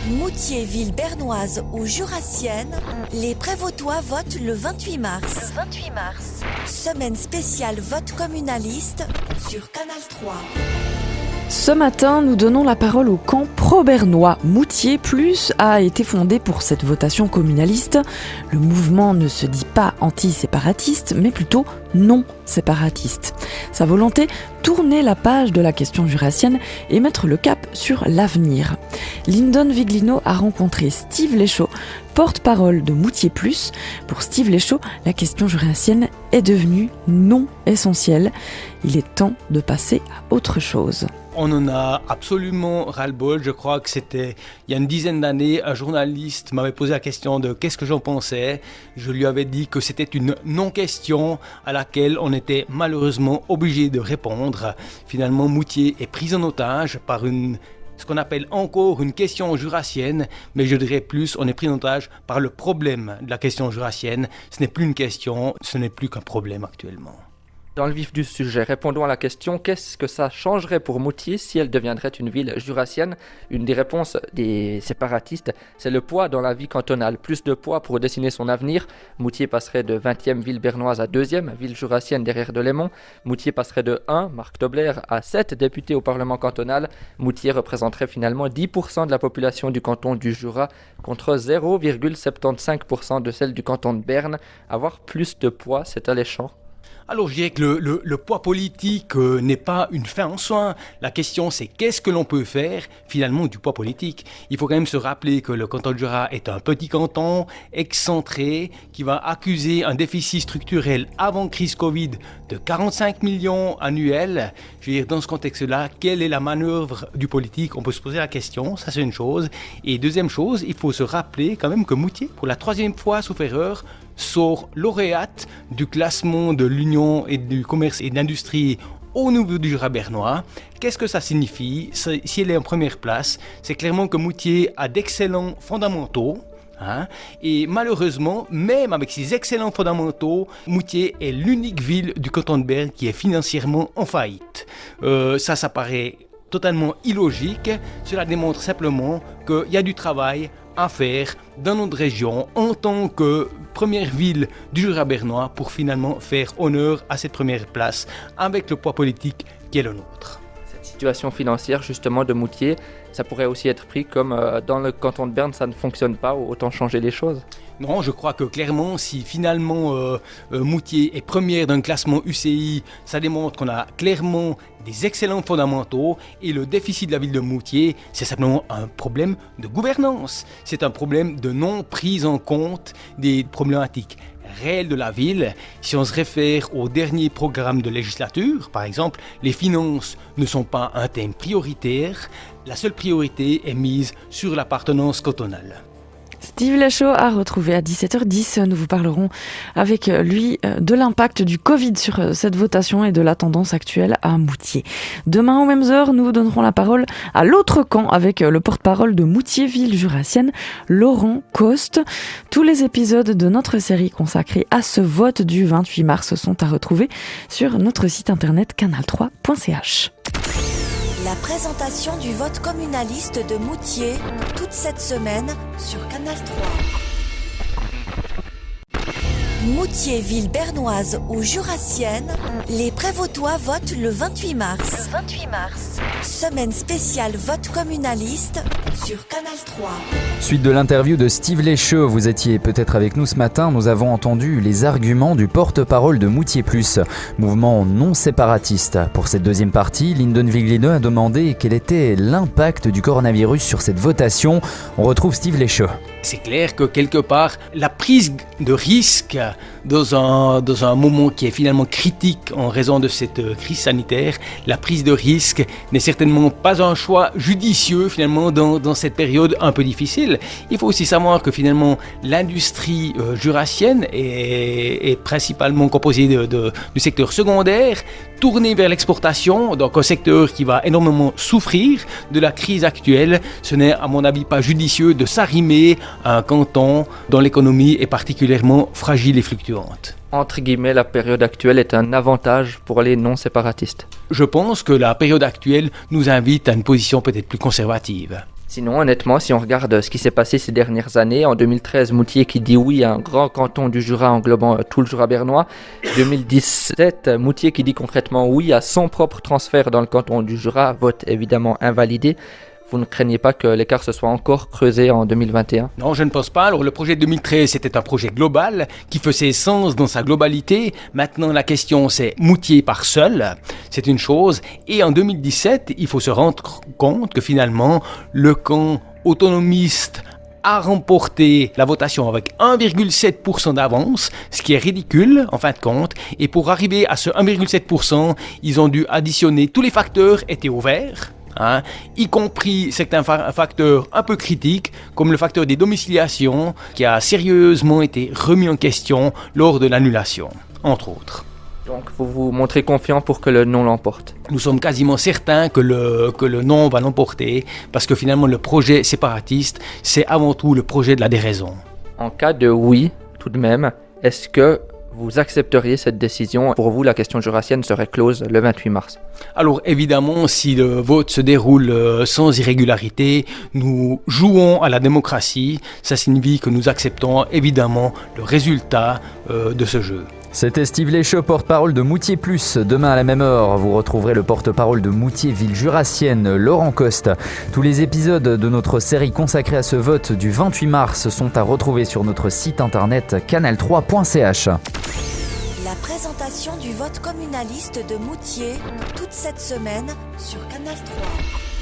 Moutier, ville bernoise ou jurassienne, les Prévôtois votent le 28 mars. Semaine spéciale vote communaliste sur Canal 3. Ce matin, nous donnons la parole au camp pro-bernois. Moutier Plus a été fondé pour cette votation communaliste. Le mouvement ne se dit pas anti-séparatiste, mais plutôt non-séparatiste. Sa volonté, tourner la page de la question jurassienne et mettre le cap sur l'avenir. Lyndon Viglino a rencontré Steve Léchaud, porte-parole de Moutier Plus. Pour Steve Léchaud, la question jurassienne est devenue non essentielle. Il est temps de passer à autre chose. On en a absolument ras-le-bol. Je crois que c'était il y a une dizaine d'années, un journaliste m'avait posé la question de qu'est-ce que j'en pensais. Je lui avais dit que c'était une non-question à laquelle on était malheureusement obligé de répondre. Finalement, Moutier est pris en otage par ce qu'on appelle encore une question jurassienne, mais je dirais plus, on est pris en otage par le problème de la question jurassienne. Ce n'est plus une question, ce n'est plus qu'un problème actuellement. Dans le vif du sujet, répondons à la question, qu'est-ce que ça changerait pour Moutier si elle deviendrait une ville jurassienne? Une des réponses des séparatistes, c'est le poids dans la vie cantonale. Plus de poids pour dessiner son avenir. Moutier passerait de 20e ville bernoise à 2e, ville jurassienne derrière Delémont. Moutier passerait de 1, Marc Tobler, à 7 députés au Parlement cantonal. Moutier représenterait finalement 10% de la population du canton du Jura contre 0,75% de celle du canton de Berne. Avoir plus de poids, c'est alléchant. Alors je dirais que le poids politique n'est pas une fin en soi. La question c'est qu'est-ce que l'on peut faire finalement du poids politique. Il faut quand même se rappeler que le canton de Jura est un petit canton excentré qui va accuser un déficit structurel avant crise Covid de 45 millions annuels. Je veux dire, dans ce contexte-là, quelle est la manœuvre du politique? On peut se poser la question, ça c'est une chose. Et deuxième chose, il faut se rappeler quand même que Moutier, pour la 3e fois sauf erreur, sort lauréate du classement de l'Union et du commerce et de l'industrie au niveau du Jura bernois. Qu'est-ce que ça signifie? Si elle est en première place, c'est clairement que Moutier a d'excellents fondamentaux. Et malheureusement, même avec ces excellents fondamentaux, Moutier est l'unique ville du canton de Berne qui est financièrement en faillite. Ça paraît totalement illogique. Cela démontre simplement qu'il y a du travail à faire dans notre région en tant que première ville du Jura bernois pour finalement faire honneur à cette première place avec le poids politique qui est le nôtre. Cette situation financière justement de Moutier, ça pourrait aussi être pris comme dans le canton de Berne ça ne fonctionne pas, autant changer les choses. Non, je crois que clairement, si finalement Moutier est première dans le classement UCI, ça démontre qu'on a clairement des excellents fondamentaux et le déficit de la ville de Moutier, c'est simplement un problème de gouvernance. C'est un problème de non prise en compte des problématiques réelles de la ville. Si on se réfère au dernier programme de législature, par exemple, les finances ne sont pas un thème prioritaire. La seule priorité est mise sur l'appartenance cantonale. Steve Léchaud a retrouvé à 17h10. Nous vous parlerons avec lui de l'impact du Covid sur cette votation et de la tendance actuelle à Moutier. Demain aux mêmes heures, nous donnerons la parole à l'autre camp avec le porte-parole de Moutier, ville jurassienne, Laurent Coste. Tous les épisodes de notre série consacrée à ce vote du 28 mars sont à retrouver sur notre site internet canal3.ch. La présentation du vote communaliste de Moutier, toute cette semaine sur Canal 3. Moutier, ville bernoise ou jurassienne, les Prévôtois votent le 28 mars. Semaine spéciale vote communaliste sur Canal 3. Suite de l'interview de Steve Léchaud, vous étiez peut-être avec nous ce matin, nous avons entendu les arguments du porte-parole de Moutier Plus, mouvement non séparatiste. Pour cette deuxième partie, Lyndon Viglino a demandé quel était l'impact du coronavirus sur cette votation. On retrouve Steve Léchaud. C'est clair que quelque part, la prise de risque dans un moment qui est finalement critique en raison de cette crise sanitaire, la prise de risque n'est certainement pas un choix judicieux finalement dans cette période un peu difficile. Il faut aussi savoir que finalement l'industrie jurassienne est principalement composée du secteur secondaire, tourné vers l'exportation, donc un secteur qui va énormément souffrir de la crise actuelle. Ce n'est à mon avis pas judicieux de s'arrimer à un canton dont l'économie est particulièrement fragile et fluctuante. Entre guillemets, la période actuelle est un avantage pour les non-séparatistes. Je pense que la période actuelle nous invite à une position peut-être plus conservative. Sinon, honnêtement, si on regarde ce qui s'est passé ces dernières années, en 2013, Moutier qui dit oui à un grand canton du Jura englobant tout le Jura bernois. 2017, Moutier qui dit concrètement oui à son propre transfert dans le canton du Jura, vote évidemment invalidé. Vous ne craignez pas que l'écart se soit encore creusé en 2021? Non, je ne pense pas. Alors, le projet de 2013, c'était un projet global qui faisait sens dans sa globalité. Maintenant, la question, c'est Moutier par seul. C'est une chose. Et en 2017, il faut se rendre compte que finalement, le camp autonomiste a remporté la votation avec 1,7% d'avance, ce qui est ridicule en fin de compte. Et pour arriver à ce 1,7%, ils ont dû additionner tous les facteurs étaient ouverts. Y compris certains facteurs un peu critiques, comme le facteur des domiciliations, qui a sérieusement été remis en question lors de l'annulation, entre autres. Donc vous vous montrez confiant pour que le non l'emporte? Nous sommes quasiment certains que le non va l'emporter, parce que finalement le projet séparatiste, c'est avant tout le projet de la déraison. En cas de oui, tout de même, est-ce que vous accepteriez cette décision? Pour vous, la question jurassienne serait close le 28 mars. Alors évidemment, si le vote se déroule sans irrégularité, nous jouons à la démocratie. Ça signifie que nous acceptons évidemment le résultat de ce jeu. C'était Steve Lécheux, porte-parole de Moutier Plus. Demain à la même heure, vous retrouverez le porte-parole de Moutier, ville jurassienne, Laurent Coste. Tous les épisodes de notre série consacrée à ce vote du 28 mars sont à retrouver sur notre site internet canal3.ch. La présentation du vote communaliste de Moutier, toute cette semaine sur Canal 3.